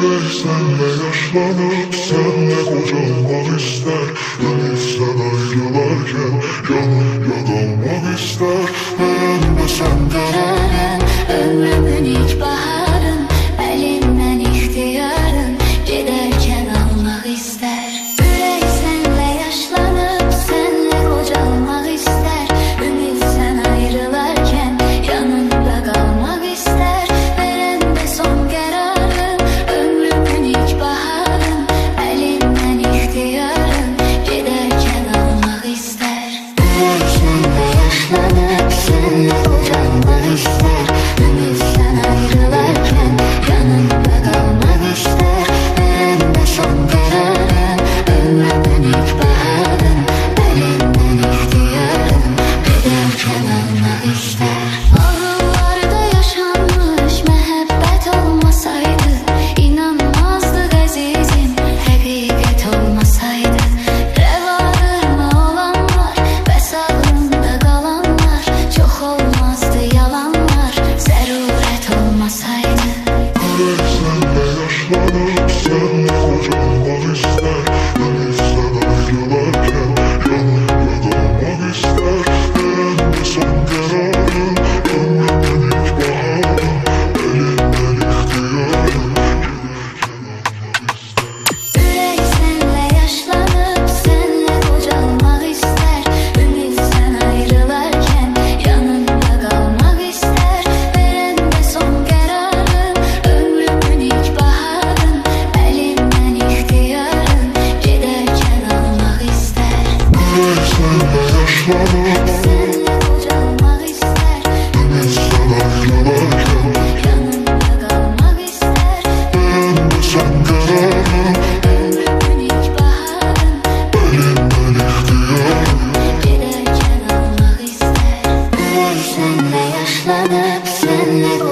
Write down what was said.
Yürek senle yaşlanıp senle kocalmak ister. Denizden ayrılarken yanımda kalmak ister. Ben de sen kararın, ömrümün ilk baharın, elimden ihtiyarın, giderken almak ister. Yürek senle yaşlanıp senle kocalmak ister. Ümitten ayrılarken yanımda kalmak ister. Veren de son kararın, ömrümün ilk baharın, elimden ihtiyarın, giderken almak ister. yürek senle yaşlanıp senle kocalmak ister. Ümitten ayrılarken yanımda kalmak ister. Ben de sen kararın, Ömrümün ilk baharın, elimden ihtiyarın, giderken almak ister. Ağıllarda yaşanmış mehabbet olmasaydı, inanmazdık azizim, hakikat olmasaydı. Revalarıma olanlar ve sabrımda kalanlar, çok olmazdı yalanlar, zaruret olmasaydı. yürek senle yaşlanıp senle kocalmak ister. Denizden ayrılarken yanımda kalmak ister. Ben de son kararın, ömrümün ilk baharın, elimden ihtiyarın, Yürek senle yaşlanıp senle kocalmak ister. Ümitten ayrılarken yanımda kalmak ister. Veren de son kararın, ömrümün ilk baharın, elimden ihtiyarın, giderken almak ister. yürek senle yaşlanıp Senle kocalmak ister. denizden ayrılarken Yanımda kalmak ister. ben de sen kararın, Ömrümün ilk baharın, elimden ihtiyarın. giderken almak ister. Yürek senle yaşlanıp senle